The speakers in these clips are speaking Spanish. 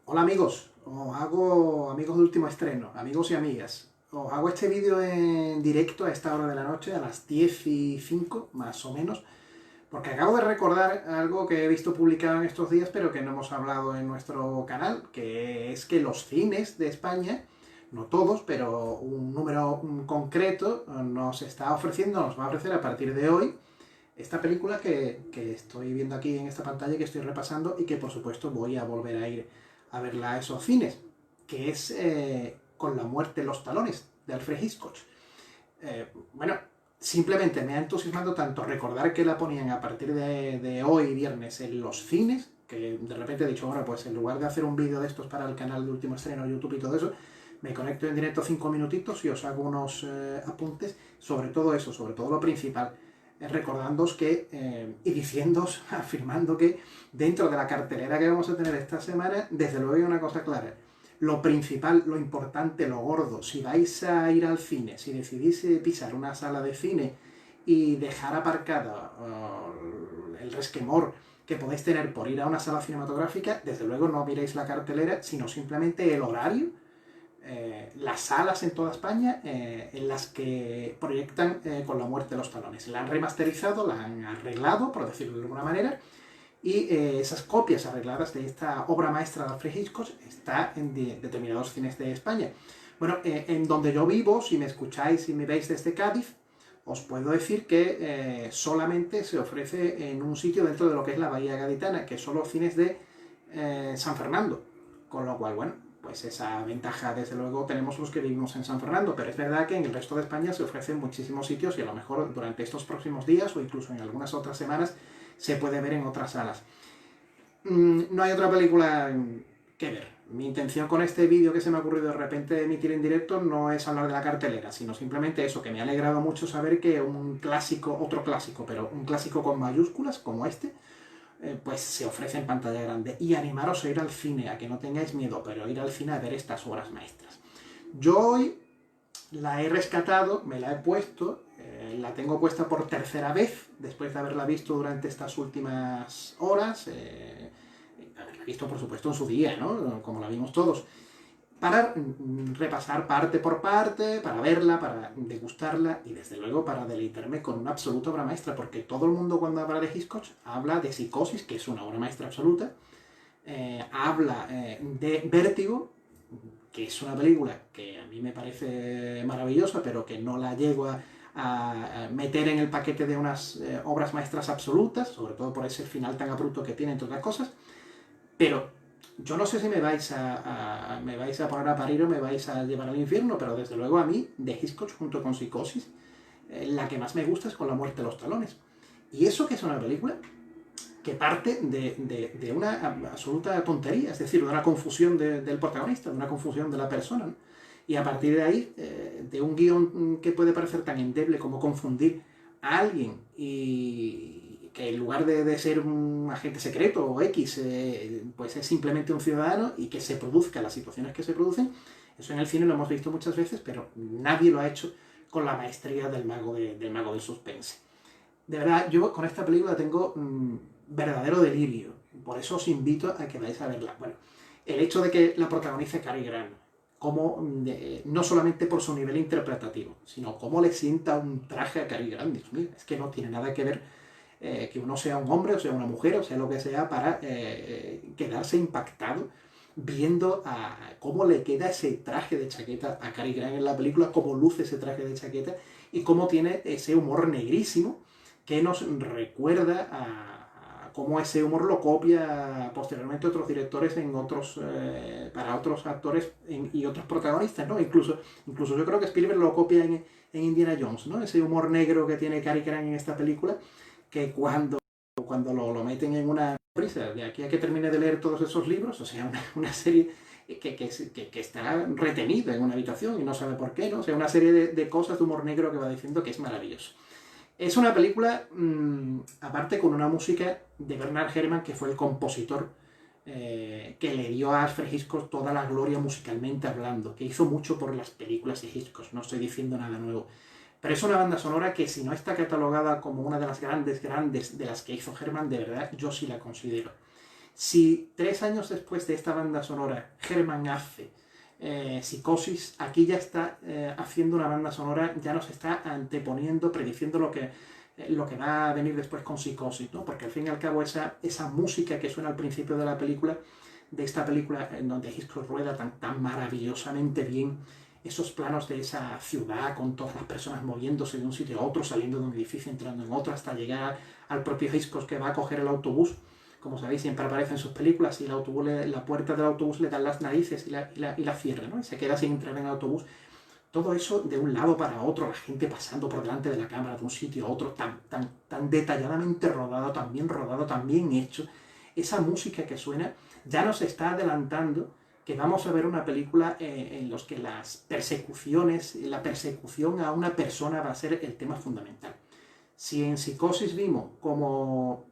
Hola amigos, amigos de último estreno, amigos y amigas. Os hago este vídeo en directo a esta hora de la noche, a las 10:05 más o menos, porque acabo de recordar algo que he visto publicado en estos días, pero que no hemos hablado en nuestro canal, que es que los cines de España, no todos, pero un número concreto, nos va a ofrecer a partir de hoy esta película que estoy viendo aquí en esta pantalla, que estoy repasando y que por supuesto voy a volver a ir a verla a esos cines, que es Con la muerte en los talones, de Alfred Hitchcock. Bueno, simplemente me ha entusiasmado tanto recordar que la ponían a partir de hoy, viernes, en los cines, que de repente he dicho, bueno, pues en lugar de hacer un vídeo de estos para el canal de último estreno, YouTube y todo eso, me conecto en directo 5 minutitos y os hago unos apuntes sobre todo eso, sobre todo lo principal, recordándoos que, y diciéndoos, afirmando que dentro de la cartelera que vamos a tener esta semana, desde luego hay una cosa clara. Lo principal, lo importante, lo gordo, si vais a ir al cine, si decidís pisar una sala de cine y dejar aparcado el resquemor que podéis tener por ir a una sala cinematográfica, desde luego no miréis la cartelera, sino simplemente el horario, las salas en toda España en las que proyectan Con la muerte de los talones. La han remasterizado, la han arreglado, por decirlo de alguna manera, y esas copias arregladas de esta obra maestra de Alfred Hitchcock está en determinados cines de España. Bueno, en donde yo vivo, si me escucháis y me veis desde Cádiz, os puedo decir que solamente se ofrece en un sitio dentro de lo que es la Bahía Gaditana, que son los cines de San Fernando. Con lo cual, bueno, pues esa ventaja desde luego tenemos los que vivimos en San Fernando, pero es verdad que en el resto de España se ofrecen muchísimos sitios y a lo mejor durante estos próximos días o incluso en algunas otras semanas se puede ver en otras salas. No hay otra película que ver. Mi intención con este vídeo que se me ha ocurrido de repente emitir en directo no es hablar de la cartelera, sino simplemente eso, que me ha alegrado mucho saber que un clásico, otro clásico, pero un clásico con mayúsculas como este, pues se ofrece en pantalla grande. Y animaros a ir al cine, a que no tengáis miedo, pero ir al cine a ver estas obras maestras. Yo hoy la he rescatado, me la he puesto, la tengo puesta por tercera vez, después de haberla visto durante estas últimas horas, haberla visto por supuesto en su día, ¿no? Como la vimos todos, para repasar parte por parte, para verla, para degustarla y desde luego para deleitarme con una absoluta obra maestra, porque todo el mundo cuando habla de Hitchcock habla de Psicosis, que es una obra maestra absoluta, habla de Vértigo, que es una película que a mí me parece maravillosa, pero que no la llego a meter en el paquete de unas obras maestras absolutas, sobre todo por ese final tan abrupto que tiene, entre otras cosas. Pero yo no sé si me vais a poner a parir o me vais a llevar al infierno, pero desde luego a mí, de Hitchcock junto con Psicosis, la que más me gusta es Con la muerte de los talones. Y eso que es una película que parte de una absoluta tontería, es decir, de una confusión del protagonista, de una confusión de la persona, ¿no? Y a partir de ahí, de un guión que puede parecer tan endeble como confundir a alguien y que en lugar de ser un agente secreto o X, pues es simplemente un ciudadano y que se produzcan las situaciones que se producen, eso en el cine lo hemos visto muchas veces, pero nadie lo ha hecho con la maestría del mago del suspense. De verdad, yo con esta película tengo verdadero delirio. Por eso os invito a que vayáis a verla. Bueno, el hecho de que la protagonice Cary Grant, como, no solamente por su nivel interpretativo, sino cómo le sienta un traje a Cary Grant, Dios mío, es que no tiene nada que ver que uno sea un hombre o sea una mujer o sea lo que sea para quedarse impactado viendo cómo le queda ese traje de chaqueta a Cary Grant en la película, cómo luce ese traje de chaqueta y cómo tiene ese humor negrísimo que nos recuerda a cómo ese humor lo copia posteriormente otros directores en otros, para otros actores y otros protagonistas, ¿no? Incluso yo creo que Spielberg lo copia en Indiana Jones, ¿no? Ese humor negro que tiene Cary Grant en esta película, que cuando lo meten en una prisa, de aquí a que termine de leer todos esos libros, o sea, una serie que está retenida en una habitación y no sabe por qué, ¿no? O sea, una serie de cosas de humor negro que va diciendo que es maravilloso. Es una película, aparte, con una música de Bernard Herrmann, que fue el compositor que le dio a Alfred Hitchcock toda la gloria musicalmente hablando, que hizo mucho por las películas de Hitchcock, no estoy diciendo nada nuevo. Pero es una banda sonora que, si no está catalogada como una de las grandes de las que hizo Herrmann, de verdad yo sí la considero. Si 3 años después de esta banda sonora Herrmann hace Psicosis, aquí ya está haciendo una banda sonora, ya nos está anteponiendo, prediciendo lo que va a venir después con Psicosis, ¿no? Porque al fin y al cabo esa música que suena al principio de la película, de esta película en donde Hitchcock rueda tan maravillosamente bien esos planos de esa ciudad con todas las personas moviéndose de un sitio a otro, saliendo de un edificio, entrando en otro, hasta llegar al propio Hitchcock que va a coger el autobús. Como sabéis, siempre aparece en sus películas y la puerta del autobús le dan las narices y la cierra, ¿no? Y se queda sin entrar en el autobús. Todo eso de un lado para otro, la gente pasando por delante de la cámara de un sitio a otro, tan detalladamente rodado, tan bien hecho. Esa música que suena ya nos está adelantando que vamos a ver una película en la que las persecuciones, la persecución a una persona va a ser el tema fundamental. Si en Psicosis vimos como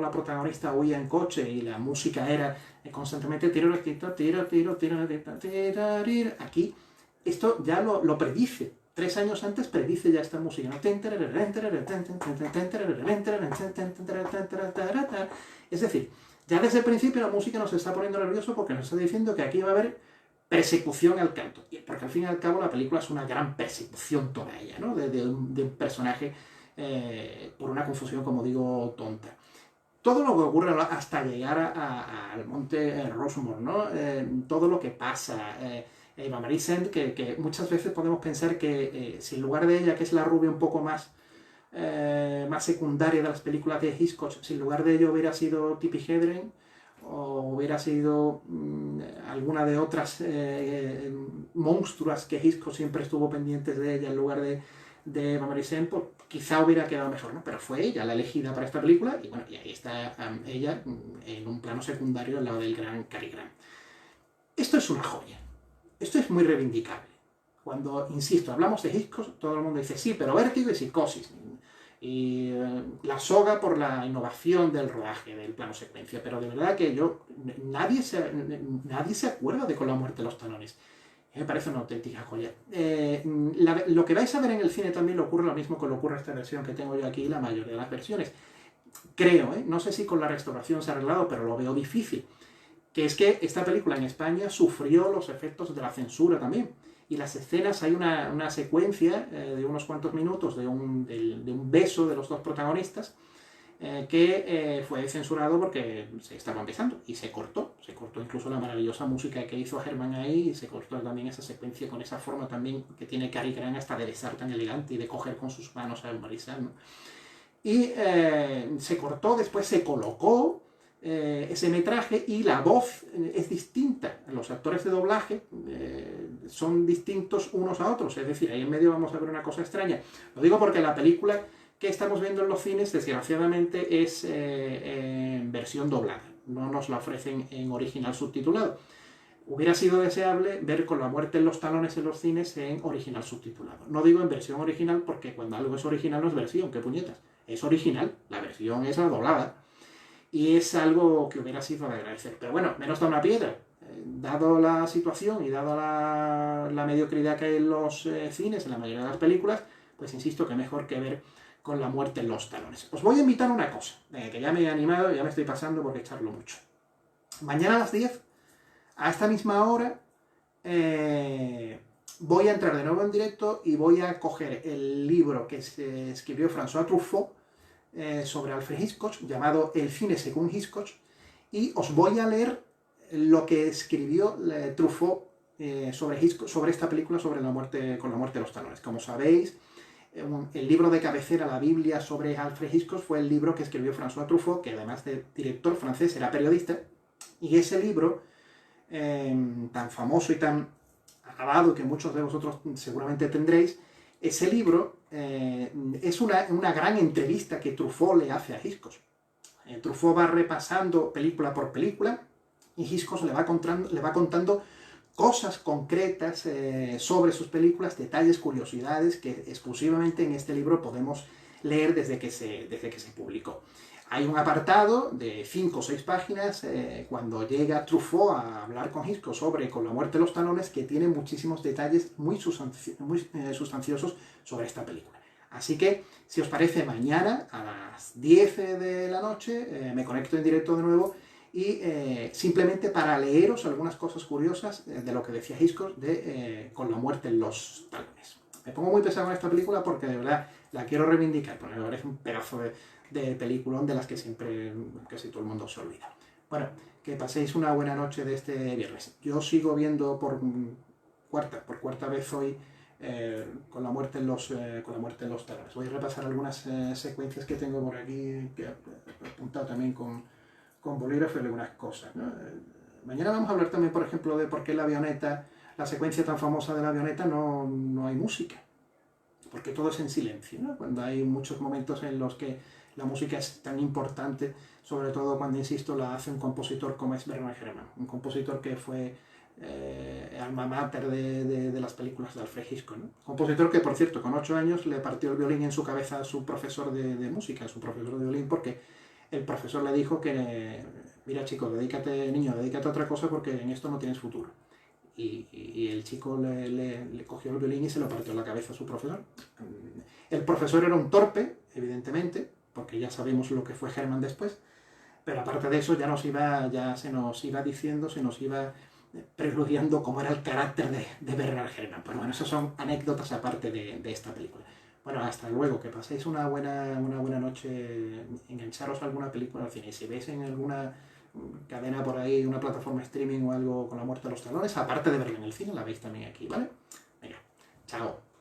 la protagonista huía en coche y la música era constantemente tiro, aquí esto ya lo predice. 3 años antes predice ya esta música, ¿no? Es decir, ya desde el principio la música nos está poniendo nervioso porque nos está diciendo que aquí va a haber persecución al canto. Porque al fin y al cabo la película es una gran persecución toda ella, ¿no? De un personaje por una confusión, como digo, tonta. Todo lo que ocurre hasta llegar al monte Rushmore, ¿no? Todo lo que pasa. Eva Marie Saint, que muchas veces podemos pensar que si en lugar de ella, que es la rubia un poco más secundaria de las películas de Hitchcock, si en lugar de ello hubiera sido Tippi Hedren o hubiera sido alguna de otras monstruas que Hitchcock siempre estuvo pendientes de ella en lugar de Eva Marie Saint, pues quizá hubiera quedado mejor, ¿no? Pero fue ella la elegida para esta película y bueno, y ahí está ella en un plano secundario al lado del gran Cary Grant. Esto es una joya. Esto es muy reivindicable. Cuando, insisto, hablamos de Hitchcock, todo el mundo dice, sí, pero Vértigo y Psicosis. Y la soga por la innovación del rodaje, del plano secuencia. Pero de verdad que nadie se acuerda de Con la muerte de los talones. Me parece una auténtica joya. Lo que vais a ver en el cine también le ocurre lo mismo que le ocurre a esta versión que tengo yo aquí, la mayoría de las versiones. Creo, no sé si con la restauración se ha arreglado, pero lo veo difícil. Que es que esta película en España sufrió los efectos de la censura también. Y las escenas, hay una secuencia de unos cuantos minutos de un beso de los dos protagonistas que fue censurado porque se estaban besando y se cortó incluso la maravillosa música que hizo Herrmann ahí y se cortó también esa secuencia con esa forma también que tiene Cary Grant hasta de besar tan elegante y de coger con sus manos a Marisal, ¿no? Y se cortó, después se colocó ese metraje y la voz es distinta. Los actores de doblaje son distintos unos a otros, es decir, ahí en medio vamos a ver una cosa extraña. Lo digo porque la película que estamos viendo en los cines, desgraciadamente, es en versión doblada. No nos la ofrecen en original subtitulado. Hubiera sido deseable ver Con la muerte en los talones en los cines en original subtitulado. No digo en versión original porque cuando algo es original no es versión, qué puñetas. Es original, la versión es la doblada. Y es algo que hubiera sido de agradecer. Pero bueno, menos da una piedra. Dado la situación y dado la mediocridad que hay en los cines, en la mayoría de las películas, pues insisto que mejor que ver Con la muerte en los talones. Os voy a invitar a una cosa, que ya me he animado, ya me estoy pasando porque echarlo mucho. Mañana a las 10, a esta misma hora, voy a entrar de nuevo en directo y voy a coger el libro que se escribió François Truffaut sobre Alfred Hitchcock, llamado El cine según Hitchcock, y os voy a leer lo que escribió Truffaut sobre esta película, sobre Con la muerte de los talones. Como sabéis, el libro de cabecera, la Biblia sobre Alfred Hitchcock, fue el libro que escribió François Truffaut, que además de director francés era periodista, y ese libro, tan famoso y tan alabado que muchos de vosotros seguramente tendréis, ese libro es una gran entrevista que Truffaut le hace a Hitchcock. Truffaut va repasando película por película y Hitchcock le va contando cosas concretas sobre sus películas, detalles, curiosidades que exclusivamente en este libro podemos leer desde que se publicó. Hay un apartado de 5 o 6 páginas cuando llega Truffaut a hablar con Hitchcock sobre Con la muerte de los talones, que tiene muchísimos detalles muy sustanciosos sobre esta película. Así que, si os parece, mañana a las 10 de la noche me conecto en directo de nuevo y simplemente para leeros algunas cosas curiosas de lo que decía Hitchcock de Con la muerte en los talones. Me pongo muy pesado con esta película porque de verdad la quiero reivindicar, porque me parece un pedazo de peliculón de las que siempre casi todo el mundo se olvida. Bueno, que paséis una buena noche de este viernes. Yo sigo viendo por cuarta vez hoy con la muerte en los talones. Voy a repasar algunas secuencias que tengo por aquí, que he apuntado también con bolígrafo y algunas cosas, ¿no? Mañana vamos a hablar también, por ejemplo, de por qué la secuencia tan famosa de la avioneta no hay música. Porque todo es en silencio, ¿no? Cuando hay muchos momentos en los que la música es tan importante, sobre todo cuando, insisto, la hace un compositor como es Bernard Herrmann, un compositor que fue alma mater de las películas de Alfred Hitchcock, ¿no? Compositor que, por cierto, con 8 años le partió el violín en su cabeza a su profesor de música, a su profesor de violín, porque el profesor le dijo que, mira chico, dedícate a otra cosa porque en esto no tienes futuro. Y el chico le cogió el violín y se lo partió en la cabeza a su profesor. El profesor era un torpe, evidentemente, porque ya sabemos lo que fue Herrmann después, pero aparte de eso ya se nos iba diciendo, se nos iba preludiando cómo era el carácter de Bernard Herrmann. Pero bueno, esas son anécdotas aparte de esta película. Bueno, hasta luego, que paséis una buena noche, engancharos a alguna película al cine. Si veis en alguna cadena por ahí, una plataforma streaming o algo con la muerte de los talones, aparte de verla en el cine, la veis también aquí, ¿vale? Venga, chao.